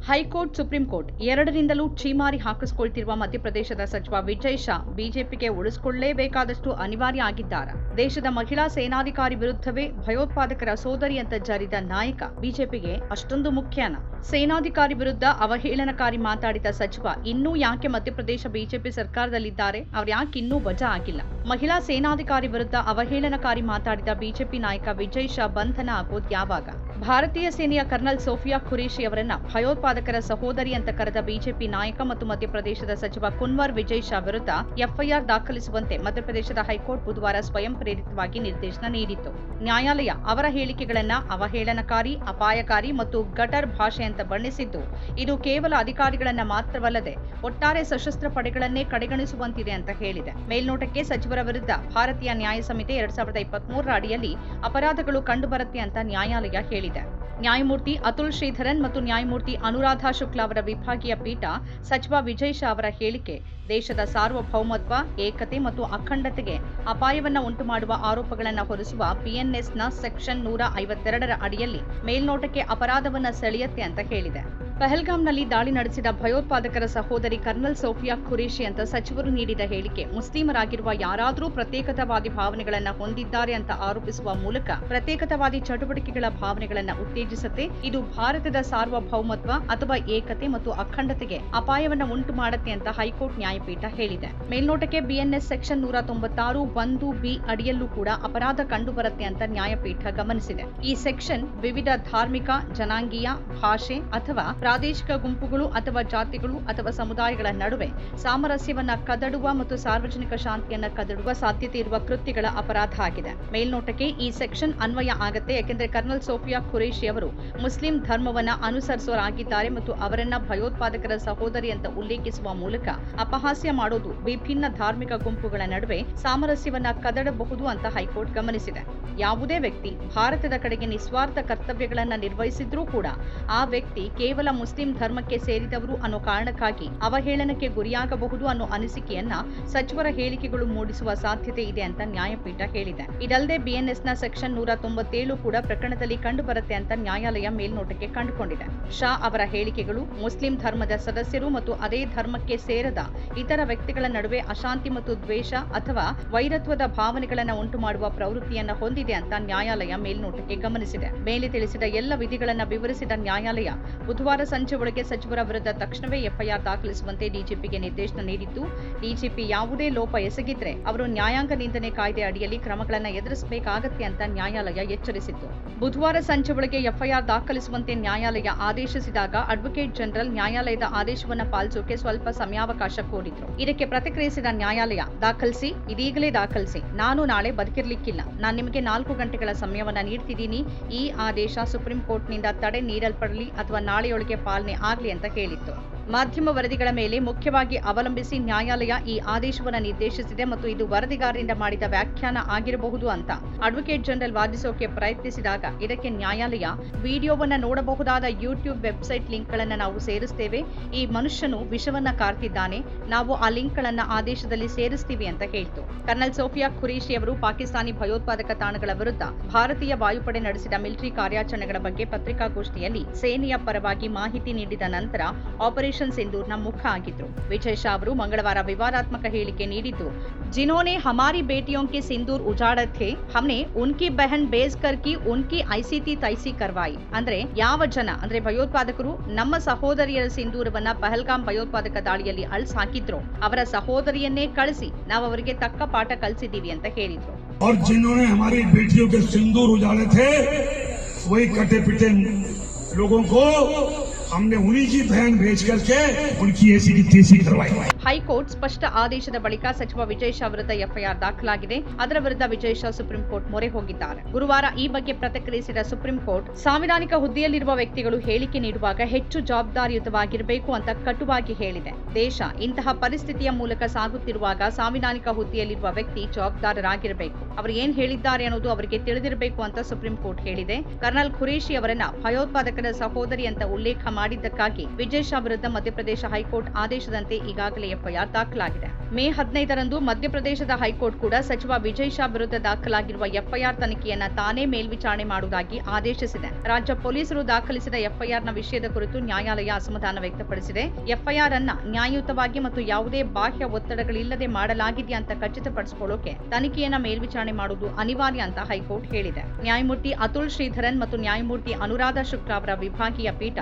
High court supreme court ಎರಡರಿಂದಲೂ ಛೀಮಾರಿ ಹಾಕಿಸಿಕೊಳ್ತಿರುವ ಮಧ್ಯಪ್ರದೇಶದ ಸಚಿವ ವಿಜಯ್ ಶಾ ಬಿಜೆಪಿಗೆ ಉಳಿಸಿಕೊಳ್ಳಲೇಬೇಕಾದಷ್ಟು ಅನಿವಾರ್ಯ ಆಗಿದ್ದಾರೆ. ದೇಶದ ಮಹಿಳಾ ಸೇನಾಧಿಕಾರಿ ವಿರುದ್ಧವೇ ಭಯೋತ್ಪಾದಕರ ಸೋದರಿ ಅಂತ ಜಾರಿದ ನಾಯಕ ಬಿಜೆಪಿಗೆ ಅಷ್ಟೊಂದು ಮುಖ್ಯನಾ? ಸೇನಾಧಿಕಾರಿ ವಿರುದ್ಧ ಅವಹೇಳನಕಾರಿ ಮಾತಾಡಿದ ಸಚಿವ ಇನ್ನೂ ಯಾಕೆ ಮಧ್ಯಪ್ರದೇಶ ಬಿಜೆಪಿ ಸರ್ಕಾರದಲ್ಲಿದ್ದಾರೆ? ಅವ್ರು ಯಾಕೆ ಇನ್ನೂ ವಜಾ ಆಗಿಲ್ಲ? ಮಹಿಳಾ ಸೇನಾಧಿಕಾರಿ ವಿರುದ್ಧ ಅವಹೇಳನಕಾರಿ ಮಾತಾಡಿದ ಬಿಜೆಪಿ ನಾಯಕ ವಿಜಯ್ ಶಾ ಬಂಧನ ಆಗೋದು ಯಾವಾಗ? ಭಾರತೀಯ ಸೇನೆಯ ಕರ್ನಲ್ ಸೋಫಿಯಾ ಖುರೇಶಿ ಅವರನ್ನ ಭಯೋತ್ಪಾದಕರ ಸಹೋದರಿ ಅಂತ ಕರೆದ ಬಿಜೆಪಿ ನಾಯಕ ಮತ್ತು ಮಧ್ಯಪ್ರದೇಶದ ಸಚಿವ ಕುನ್ವರ್ ವಿಜಯ್ ಶಾ ವಿರುದ್ಧ ಎಫ್ಐಆರ್ ದಾಖಲಿಸುವಂತೆ ಮಧ್ಯಪ್ರದೇಶದ ಹೈಕೋರ್ಟ್ ಬುಧವಾರ ಸ್ವಯಂ ಪ್ರೇರಿತವಾಗಿ ನಿರ್ದೇಶನ ನೀಡಿತ್ತು. ನ್ಯಾಯಾಲಯ ಅವರ ಹೇಳಿಕೆಗಳನ್ನ ಅವಹೇಳನಕಾರಿ, ಅಪಾಯಕಾರಿ ಮತ್ತು ಗಟರ್ ಭಾಷೆ ಅಂತ ಬಣ್ಣಿಸಿದ್ದು, ಇದು ಕೇವಲ ಅಧಿಕಾರಿಗಳನ್ನ ಮಾತ್ರವಲ್ಲದೆ ಒಟ್ಟಾರೆ ಸಶಸ್ತ್ರ ಪಡೆಗಳನ್ನೇ ಕಡೆಗಣಿಸುವಂತಿದೆ ಅಂತ ಹೇಳಿದೆ. ಮೇಲ್ನೋಟಕ್ಕೆ ಸಚಿವರ ವಿರುದ್ಧ ಭಾರತೀಯ ನ್ಯಾಯ ಸಂಹಿತೆ 2023ರ ಅಡಿಯಲ್ಲಿ ಅಪರಾಧಗಳು ಕಂಡುಬರುತ್ತೆ ಅಂತ ನ್ಯಾಯಾಲಯ ಹೇಳಿದೆ. ನ್ಯಾಯಮೂರ್ತಿ ಅತುಲ್ ಶ್ರೀಧರನ್ ಮತ್ತು ನ್ಯಾಯಮೂರ್ತಿ ಅನುರಾಧಾ ಶುಕ್ಲಾ ಅವರ ವಿಭಾಗೀಯ ಪೀಠ ಸಚಿವ ವಿಜಯ್ ಶಾ ಅವರ ಹೇಳಿಕೆ ದೇಶದ ಸಾರ್ವಭೌಮತ್ವ, ಏಕತೆ ಮತ್ತು ಅಖಂಡತೆಗೆ ಅಪಾಯವನ್ನು ಉಂಟುಮಾಡುವ ಆರೋಪಗಳನ್ನು ಹೊರಿಸುವ ಬಿಎನ್ಎಸ್ನ ಸೆಕ್ಷನ್ 152ರ ಅಡಿಯಲ್ಲಿ ಮೇಲ್ನೋಟಕ್ಕೆ ಅಪರಾಧವನ್ನು ಸೆಳೆಯುತ್ತೆ ಅಂತ ಹೇಳಿದೆ. ಪಹಲ್ಗಾಮ್ನಲ್ಲಿ ದಾಳಿ ನಡೆಸಿದ ಭಯೋತ್ಪಾದಕರ ಸಹೋದರಿ ಕರ್ನಲ್ ಸೋಫಿಯಾ ಖುರೇಶಿ ಅಂತ ಸಚಿವರು ನೀಡಿದ ಹೇಳಿಕೆ ಮುಸ್ಲಿಮರಾಗಿರುವ ಯಾರಾದರೂ ಪ್ರತ್ಯೇಕತಾವಾದಿ ಭಾವನೆಗಳನ್ನು ಹೊಂದಿದ್ದಾರೆ ಅಂತ ಆರೋಪಿಸುವ ಮೂಲಕ ಪ್ರತ್ಯೇಕತಾವಾದಿ ಚಟುವಟಿಕೆಗಳ ಭಾವನೆಗಳನ್ನು ಉತ್ತೇಜಿಸುತ್ತೆ. ಇದು ಭಾರತದ ಸಾರ್ವಭೌಮತ್ವ ಅಥವಾ ಏಕತೆ ಮತ್ತು ಅಖಂಡತೆಗೆ ಅಪಾಯವನ್ನು ಉಂಟು ಮಾಡುತ್ತೆ ಅಂತ ಹೈಕೋರ್ಟ್ ನ್ಯಾಯಪೀಠ ಹೇಳಿದೆ. ಮೇಲ್ನೋಟಕ್ಕೆ ಬಿಎನ್ಎಸ್ ಸೆಕ್ಷನ್ 196(1)(b) ಅಡಿಯಲ್ಲೂ ಕೂಡ ಅಪರಾಧ ಕಂಡುಬರುತ್ತೆ ಅಂತ ನ್ಯಾಯಪೀಠ ಗಮನಿಸಿದೆ. ಈ ಸೆಕ್ಷನ್ ವಿವಿಧ ಧಾರ್ಮಿಕ, ಜನಾಂಗೀಯ, ಭಾಷೆ ಅಥವಾ ಪ್ರಾದೇಶಿಕ ಗುಂಪುಗಳು ಅಥವಾ ಜಾತಿಗಳು ಅಥವಾ ಸಮುದಾಯಗಳ ನಡುವೆ ಸಾಮರಸ್ಯವನ್ನ ಕದಡುವ ಮತ್ತು ಸಾರ್ವಜನಿಕ ಶಾಂತಿಯನ್ನ ಕದಡುವ ಸಾಧ್ಯತೆ ಇರುವ ಕೃತ್ಯಗಳ ಅಪರಾಧ ಆಗಿದೆ. ಮೇಲ್ನೋಟಕ್ಕೆ ಈ ಸೆಕ್ಷನ್ ಅನ್ವಯ ಆಗತ್ತೆ, ಯಾಕೆಂದರೆ ಕರ್ನಲ್ ಸೋಫಿಯಾ ಖುರೇಶಿ ಅವರು ಮುಸ್ಲಿಂ ಧರ್ಮವನ್ನ ಅನುಸರಿಸುವರಾಗಿದ್ದಾರೆ ಮತ್ತು ಅವರನ್ನ ಭಯೋತ್ಪಾದಕರ ಸಹೋದರಿ ಅಂತ ಉಲ್ಲೇಖಿಸುವ ಮೂಲಕ ಅಪಹಾಸ್ಯ ಮಾಡೋದು ವಿಭಿನ್ನ ಧಾರ್ಮಿಕ ಗುಂಪುಗಳ ನಡುವೆ ಸಾಮರಸ್ಯವನ್ನ ಕದಡಬಹುದು ಅಂತ ಹೈಕೋರ್ಟ್ ಗಮನಿಸಿದೆ. ಯಾವುದೇ ವ್ಯಕ್ತಿ ಭಾರತದ ಕಡೆಗೆ ನಿಸ್ವಾರ್ಥ ಕರ್ತವ್ಯಗಳನ್ನ ನಿರ್ವಹಿಸಿದ್ರೂ ಕೂಡ ಆ ವ್ಯಕ್ತಿ ಕೇವಲ ಮುಸ್ಲಿಂ ಧರ್ಮಕ್ಕೆ ಸೇರಿದವರು ಅನ್ನೋ ಕಾರಣಕ್ಕಾಗಿ ಅವಹೇಳನಕ್ಕೆ ಗುರಿಯಾಗಬಹುದು ಅನ್ನೋ ಅನಿಸಿಕೆಯನ್ನ ಸಚಿವರ ಹೇಳಿಕೆಗಳು ಮೂಡಿಸುವ ಸಾಧ್ಯತೆ ಇದೆ ಅಂತ ನ್ಯಾಯಪೀಠ ಹೇಳಿದೆ. ಇದಲ್ಲದೆ ಬಿಎನ್ಎಸ್ನ ಸೆಕ್ಷನ್ 197 ಕೂಡ ಪ್ರಕರಣದಲ್ಲಿ ಕಂಡುಬರುತ್ತೆ ಅಂತ ನ್ಯಾಯಾಲಯ ಮೇಲ್ನೋಟಕ್ಕೆ ಕಂಡುಕೊಂಡಿದೆ. ಶಾ ಅವರ ಹೇಳಿಕೆಗಳು ಮುಸ್ಲಿಂ ಧರ್ಮದ ಸದಸ್ಯರು ಮತ್ತು ಅದೇ ಧರ್ಮಕ್ಕೆ ಸೇರದ ಇತರ ವ್ಯಕ್ತಿಗಳ ನಡುವೆ ಅಶಾಂತಿ ಮತ್ತು ದ್ವೇಷ ಅಥವಾ ವೈರತ್ವದ ಭಾವನೆಗಳನ್ನು ಉಂಟು ಮಾಡುವ ಪ್ರವೃತ್ತಿಯನ್ನು ಹೊಂದಿದೆ ಅಂತ ನ್ಯಾಯಾಲಯ ಮೇಲ್ನೋಟಕ್ಕೆ ಗಮನಿಸಿದೆ. ಮೇಲೆ ತಿಳಿಸಿದ ಎಲ್ಲ ವಿಧಿಗಳನ್ನು ವಿವರಿಸಿದ ನ್ಯಾಯಾಲಯ ಬುಧವಾರ ಸಂಜೆ ಒಳಗೆ ಸಚಿವರ ವಿರುದ್ಧ ತಕ್ಷಣವೇ ಎಫ್ಐಆರ್ ದಾಖಲಿಸುವಂತೆ ಡಿಜಿಪಿಗೆ ನಿರ್ದೇಶನ ನೀಡಿದ್ದು, ಡಿಜಿಪಿ ಯಾವುದೇ ಲೋಪ ಎಸಗಿದ್ರೆ ಅವರು ನ್ಯಾಯಾಂಗ ನಿಂದನೆ ಕಾಯ್ದೆ ಅಡಿಯಲ್ಲಿ ಕ್ರಮಗಳನ್ನು ಎದುರಿಸಬೇಕಾಗತ್ತೆ ಅಂತ ನ್ಯಾಯಾಲಯ ಎಚ್ಚರಿಸಿತ್ತು. ಬುಧವಾರ ಸಂಜೆ ಒಳಗೆ ಎಫ್ಐಆರ್ ದಾಖಲಿಸುವಂತೆ ನ್ಯಾಯಾಲಯ ಆದೇಶಿಸಿದಾಗ ಅಡ್ವೊಕೇಟ್ ಜನರಲ್ ನ್ಯಾಯಾಲಯದ ಆದೇಶವನ್ನು ಪಾಲಿಸೋಕೆ ಸ್ವಲ್ಪ ಸಮಯಾವಕಾಶ ಕೋರಿದ್ರು. ಇದಕ್ಕೆ ಪ್ರತಿಕ್ರಿಯಿಸಿದ ನ್ಯಾಯಾಲಯ, ದಾಖಲಿಸಿ, ಇದೀಗಲೇ ದಾಖಲಿಸಿ, ನಾನು ನಾಳೆ ಬದುಕಿರ್ಲಿಕ್ಕಿಲ್ಲ, ನಾನು ನಿಮಗೆ 4 ಗಂಟೆಗಳ ಸಮಯವನ್ನ ನೀಡ್ತಿದ್ದೀನಿ, ಈ ಆದೇಶ ಸುಪ್ರೀಂ ಕೋರ್ಟ್ನಿಂದ ತಡೆ ನೀಡಲ್ಪಡಲಿ ಅಥವಾ ನಾಳೆಯೊಳಗೆ ಪಾಲನೆ ಆಗಲಿ ಅಂತ ಹೇಳಿತ್ತು. ಮಾಧ್ಯಮ ವರದಿಗಳ ಮೇಲೆ ಮುಖ್ಯವಾಗಿ ಅವಲಂಬಿಸಿ ನ್ಯಾಯಾಲಯ ಈ ಆದೇಶವನ್ನು ನಿರ್ದೇಶಿಸಿದೆ ಮತ್ತು ಇದು ವರದಿಗಾರರಿಂದ ಮಾಡಿದ ವ್ಯಾಖ್ಯಾನ ಆಗಿರಬಹುದು ಅಂತ ಅಡ್ವೊಕೇಟ್ ಜನರಲ್ ವಾದಿಸೋಕೆ ಪ್ರಯತ್ನಿಸಿದಾಗ ಇದಕ್ಕೆ ನ್ಯಾಯಾಲಯ ವಿಡಿಯೋವನ್ನ ನೋಡಬಹುದಾದ ಯೂಟ್ಯೂಬ್ ವೆಬ್ಸೈಟ್ ಲಿಂಕ್ಗಳನ್ನು ನಾವು ಸೇರಿಸ್ತೇವೆ, ಈ ಮನುಷ್ಯನು ವಿಷವನ್ನ ಕಾರ್ತಿದ್ದಾನೆ, ನಾವು ಆ ಲಿಂಕ್ಗಳನ್ನು ಆದೇಶದಲ್ಲಿ ಸೇರಿಸ್ತೀವಿ ಅಂತ ಹೇಳಿತು. ಕರ್ನಲ್ ಸೋಫಿಯಾ ಖುರೇಶಿ ಅವರು ಪಾಕಿಸ್ತಾನಿ ಭಯೋತ್ಪಾದಕ ತಾಣಗಳ ವಿರುದ್ಧ ಭಾರತೀಯ ವಾಯುಪಡೆ ನಡೆಸಿದ ಮಿಲಿಟರಿ ಕಾರ್ಯಾಚರಣೆಗಳ ಬಗ್ಗೆ ಪತ್ರಿಕಾಗೋಷ್ಠಿಯಲ್ಲಿ ಸೇನೆಯ ಪರವಾಗಿ ಮಾಹಿತಿ ನೀಡಿದ ನಂತರ ಆಪರೇಷನ್ ಸಿಂಧೂರ್ನ ಮುಖ ಆಗಿದ್ರು. ವಿಜಯ್ ಶಾ ಅವರು ಮಂಗಳವಾರ ವಿವಾದಾತ್ಮಕ ಹೇಳಿಕೆ ನೀಡಿದ್ದು, जिन्होंने हमारी बेटियों के सिंदूर उजाड़े थे, हमने उनकी बहन बेच कर की उनकी ಐಸಿತಿ ತೈಸಿ करवाई. ಅಂದ್ರೆ ಯಾವ ಜನ ಅಂದ್ರೆ ಭಯೋತ್ಪಾದಕರು ನಮ್ಮ ಸಹೋದರಿಯರ ಸಿಂಧೂರವನ್ನ ಪಹಲ್ಗಾಮ್ ಭಯೋತ್ಪಾದಕ ದಾಳಿಯಲ್ಲಿ ಅಳಿಸಿ ಹಾಕಿದ್ರು, ಅವರ ಸಹೋದರಿಯನ್ನೇ ಕಳಿಸಿ ನಾವು ಅವರಿಗೆ ತಕ್ಕ ಪಾಠ ಕಲಿಸಿದೀವಿ ಅಂತ ಹೇಳಿದ್ರು. और जिन्होंने हमारी बेटियों के सिंदूर उजाड़े थे, वही कटे पिटे लोगों को हमने उन्हीं की बहन भेज करके उनकी ऐसी तेजी करवाई. ಹೈಕೋರ್ಟ್ ಸ್ಪಷ್ಟ ಆದೇಶದ ಬಳಿಕ ಸಚಿವ ವಿಜಯ್ ಶಾ ವಿರುದ್ಧ ಎಫ್ಐಆರ್ ದಾಖಲಾಗಿದೆ. ಅದರ ವಿರುದ್ಧ ವಿಜಯ್ ಶಾ ಸುಪ್ರೀಂ ಕೋರ್ಟ್ ಮೊರೆ ಹೋಗಿದ್ದಾರೆ. ಗುರುವಾರ ಈ ಬಗ್ಗೆ ಪ್ರತಿಕ್ರಿಯಿಸಿದ ಸುಪ್ರೀಂ ಕೋರ್ಟ್, ಸಾಂವಿಧಾನಿಕ ಹುದ್ದೆಯಲ್ಲಿರುವ ವ್ಯಕ್ತಿಗಳು ಹೇಳಿಕೆ ನೀಡುವಾಗ ಹೆಚ್ಚು ಜವಾಬ್ದಾರಿಯುತವಾಗಿರಬೇಕು ಅಂತ ಕಟುವಾಗಿ ಹೇಳಿದೆ. ದೇಶ ಇಂತಹ ಪರಿಸ್ಥಿತಿಯ ಮೂಲಕ ಸಾಗುತ್ತಿರುವಾಗ ಸಾಂವಿಧಾನಿಕ ಹುದ್ದೆಯಲ್ಲಿರುವ ವ್ಯಕ್ತಿ ಜವಾಬ್ದಾರರಾಗಿರಬೇಕು, ಅವರು ಏನ್ ಹೇಳಿದ್ದಾರೆ ಅನ್ನೋದು ಅವರಿಗೆ ತಿಳಿದಿರಬೇಕು ಅಂತ ಸುಪ್ರೀಂ ಕೋರ್ಟ್ ಹೇಳಿದೆ. ಕರ್ನಲ್ ಖುರೇಶಿ ಅವರನ್ನ ಭಯೋತ್ಪಾದಕರ ಸಹೋದರಿ ಅಂತ ಉಲ್ಲೇಖ ಮಾಡಿದ್ದಕ್ಕಾಗಿ ವಿಜಯ್ ಶಾ ವಿರುದ್ಧ ಮಧ್ಯಪ್ರದೇಶ ಹೈಕೋರ್ಟ್ ಆದೇಶದಂತೆ ಈಗಾಗಲೇ ಎಫ್ಐಆರ್ ದಾಖಲಾಗಿದೆ. ಮೇ 15ರಂದು ಮಧ್ಯಪ್ರದೇಶದ ಹೈಕೋರ್ಟ್ ಕೂಡ ಸಚಿವ ವಿಜಯ್ ಶಾ ವಿರುದ್ಧ ದಾಖಲಾಗಿರುವ ಎಫ್ಐಆರ್ ತನಿಖೆಯನ್ನ ತಾನೇ ಮೇಲ್ವಿಚಾರಣೆ ಮಾಡುವುದಾಗಿ ಆದೇಶಿಸಿದೆ. ರಾಜ್ಯ ಪೊಲೀಸರು ದಾಖಲಿಸಿದ ಎಫ್ಐಆರ್ನ ವಿಷಯದ ಕುರಿತು ನ್ಯಾಯಾಲಯ ಅಸಮಾಧಾನ ವ್ಯಕ್ತಪಡಿಸಿದೆ. ಎಫ್ಐಆರ್ ಅನ್ನ ನ್ಯಾಯಯುತವಾಗಿ ಮತ್ತು ಯಾವುದೇ ಬಾಹ್ಯ ಒತ್ತಡಗಳಿಲ್ಲದೆ ಮಾಡಲಾಗಿದೆಯಾ ಅಂತ ಖಚಿತಪಡಿಸಿಕೊಳ್ಳೋಕೆ ತನಿಖೆಯನ್ನ ಮೇಲ್ವಿಚಾರಣೆ ಮಾಡುವುದು ಅನಿವಾರ್ಯ ಅಂತ ಹೈಕೋರ್ಟ್ ಹೇಳಿದೆ. ನ್ಯಾಯಮೂರ್ತಿ ಅತುಲ್ ಶ್ರೀಧರನ್ ಮತ್ತು ನ್ಯಾಯಮೂರ್ತಿ ಅನುರಾಧ ಶುಕ್ಲಾ ಅವರ ವಿಭಾಗೀಯ ಪೀಠ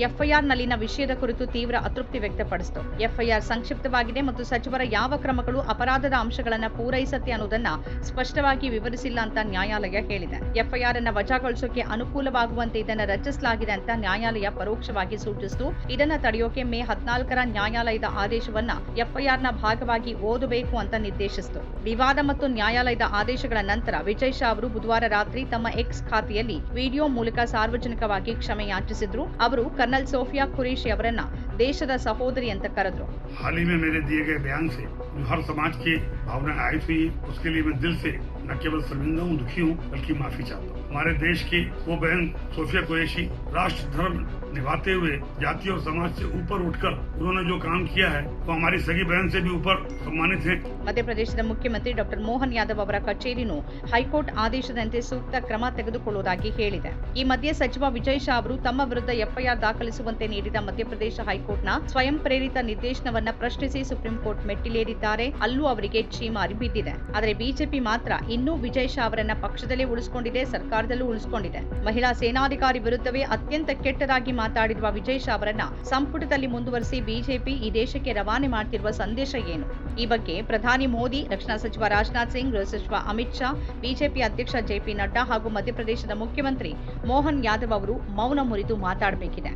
ಎಫ್ಐಆರ್ನಲ್ಲಿನ ವಿಷಯದ ಕುರಿತು ತೀವ್ರ ಅತೃಪ್ತಿ ವ್ಯಕ್ತಪಡಿಸಿತು. ಎಫ್ಐಆರ್ ಸಂಕ್ಷಿಪ್ತವಾಗಿದೆ ಮತ್ತು ಸಚಿವರ ಯಾವ ಕ್ರಮಗಳು ಅಪರಾಧದ ಅಂಶಗಳನ್ನು ಪೂರೈಸುತ್ತೆ ಅನ್ನೋದನ್ನ ಸ್ಪಷ್ಟವಾಗಿ ವಿವರಿಸಿಲ್ಲ ಅಂತ ನ್ಯಾಯಾಲಯ ಹೇಳಿದೆ. ಎಫ್ಐಆರ್ ಅನ್ನ ವಜಾಗೊಳಿಸೋಕೆ ಅನುಕೂಲವಾಗುವಂತೆ ಇದನ್ನು ರಚಿಸಲಾಗಿದೆ ಅಂತ ನ್ಯಾಯಾಲಯ ಪರೋಕ್ಷವಾಗಿ ಸೂಚಿಸಿತು. ಇದನ್ನ ತಡೆಯೋಕೆ ಮೇ 14ರ ನ್ಯಾಯಾಲಯದ ಆದೇಶವನ್ನ ಎಫ್ಐಆರ್ನ ಭಾಗವಾಗಿ ಓದಬೇಕು ಅಂತ ನಿರ್ದೇಶಿಸಿತು. ವಿವಾದ ಮತ್ತು ನ್ಯಾಯಾಲಯದ ಆದೇಶಗಳ ನಂತರ ವಿಜಯ್ ಶಾ ಅವರು ಬುಧವಾರ ರಾತ್ರಿ ತಮ್ಮ ಎಕ್ಸ್ ಖಾತೆಯಲ್ಲಿ ವಿಡಿಯೋ ಮೂಲಕ ಸಾರ್ವಜನಿಕವಾಗಿ ಕ್ಷಮೆ ಯಾಚಿಸಿದ್ರು. ಅವರು कर्नल सोफिया कुरैशी ಅವರನ್ನ ದೇಶದ ಸಹೋದರಿ ಅಂತ ಕರೆದ್ರು. हाल ही में मेरे दिए गए बयान से जो हर समाज की भावनाएं आई थी, उसके लिए मैं दिल से न केवल शर्मिंदा हूँ, दुखी हूँ, बल्कि माफी चाहता हूँ. हमारे देश की वो बहन सोफिया कुरैशी राष्ट्र धर्म निभाते हुए जाति और समाज से ऊपर उठकर उन्होंने जो काम किया है वो हमारी सगी बहन से भी ऊपर सम्मानित है. ಮಧ್ಯಪ್ರದೇಶದ ಮುಖ್ಯಮಂತ್ರಿ ಡಾಕ್ಟರ್ ಮೋಹನ್ ಯಾದವ್ ಅವರ ಕಚೇರಿನೂ ಹೈಕೋರ್ಟ್ ಆದೇಶದಂತೆ ಸೂಕ್ತ ಕ್ರಮ ತೆಗೆದುಕೊಳ್ಳುವುದಾಗಿ ಹೇಳಿದೆ. ಈ ಮಧ್ಯೆ ಸಚಿವ ವಿಜಯ್ ಶಾ ಅವರು ತಮ್ಮ ವಿರುದ್ಧ ಎಫ್ಐಆರ್ ದಾಖಲಿಸುವಂತೆ ನೀಡಿದ ಮಧ್ಯಪ್ರದೇಶ ಹೈಕೋರ್ಟ್ನ ಸ್ವಯಂ ಪ್ರೇರಿತ ನಿರ್ದೇಶನವನ್ನ ಪ್ರಶ್ನಿಸಿ ಸುಪ್ರೀಂ ಕೋರ್ಟ್ ಮೆಟ್ಟಿಲೇರಿದ್ದಾರೆ. ಅಲ್ಲೂ ಅವರಿಗೆ ಛೀಮಾರಿ ಬಿದ್ದಿದೆ. ಆದರೆ ಬಿಜೆಪಿ ಮಾತ್ರ ಇನ್ನೂ ವಿಜಯ್ ಶಾ ಅವರನ್ನ ಪಕ್ಷದಲ್ಲೇ ಉಳಿಸಿಕೊಂಡಿದೆ, ಸರ್ಕಾರದಲ್ಲೂ ಉಳಿಸಿಕೊಂಡಿದೆ. ಮಹಿಳಾ ಸೇನಾಧಿಕಾರಿ ವಿರುದ್ಧವೇ ಅತ್ಯಂತ ಕೆಟ್ಟದಾಗಿ ಮಾತಾಡಿರುವ ವಿಜಯ್ ಶಾ ಅವರನ್ನ ಸಂಪುಟದಲ್ಲಿ ಮುಂದುವರಿಸಿ ಬಿಜೆಪಿ ಈ ದೇಶಕ್ಕೆ ರವಾನೆ ಮಾಡುತ್ತಿರುವ ಸಂದೇಶ ಏನು? ಈ ಬಗ್ಗೆ ಪ್ರಧಾನಿ ಮೋದಿ, ರಕ್ಷಣಾ ಸಚಿವ ರಾಜನಾಥ್ ಸಿಂಗ್, ಗೃಹ ಸಚಿವ ಅಮಿತ್ ಶಾ, ಬಿಜೆಪಿ ಅಧ್ಯಕ್ಷ ಜೆಪಿ ನಡ್ಡಾ ಹಾಗೂ ಮಧ್ಯಪ್ರದೇಶದ ಮುಖ್ಯಮಂತ್ರಿ ಮೋಹನ್ ಯಾದವ್ ಅವರು ಮೌನ ಮುರಿದು ಮಾತಾಡಬೇಕಿದೆ.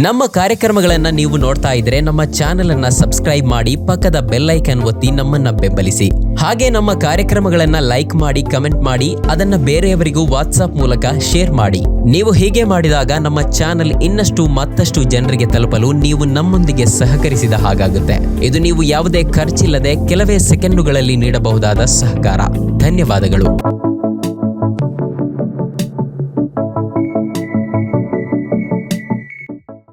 ನಮ್ಮ ಕಾರ್ಯಕ್ರಮಗಳನ್ನ ನೀವು ನೋಡ್ತಾ ಇದ್ರೆ ನಮ್ಮ ಚಾನೆಲ್ ಅನ್ನ ಸಬ್ಸ್ಕ್ರೈಬ್ ಮಾಡಿ, ಪಕ್ಕದ ಬೆಲ್ ಐಕಾನ್ ಒತ್ತಿ ನಮ್ಮನ್ನ ಬೆಂಬಲಿಸಿ. ಹಾಗೆ ನಮ್ಮ ಕಾರ್ಯಕ್ರಮಗಳನ್ನ ಲೈಕ್ ಮಾಡಿ, ಕಮೆಂಟ್ ಮಾಡಿ, ಅದನ್ನ ಬೇರೆಯವರಿಗೂ ವಾಟ್ಸ್ಆಪ್ ಮೂಲಕ ಶೇರ್ ಮಾಡಿ. ನೀವು ಹೀಗೆ ಮಾಡಿದಾಗ ನಮ್ಮ ಚಾನೆಲ್ ಮತ್ತಷ್ಟು ಜನರಿಗೆ ತಲುಪಲು ನೀವು ನಮ್ಮೊಂದಿಗೆ ಸಹಕರಿಸಿದ ಹಾಗಾಗುತ್ತೆ. ಇದು ನೀವು ಯಾವುದೇ ಖರ್ಚಿಲ್ಲದೆ ಕೆಲವೇ ಸೆಕೆಂಡುಗಳಲ್ಲಿ ನೀಡಬಹುದಾದ ಸಹಕಾರ. ಧನ್ಯವಾದಗಳು.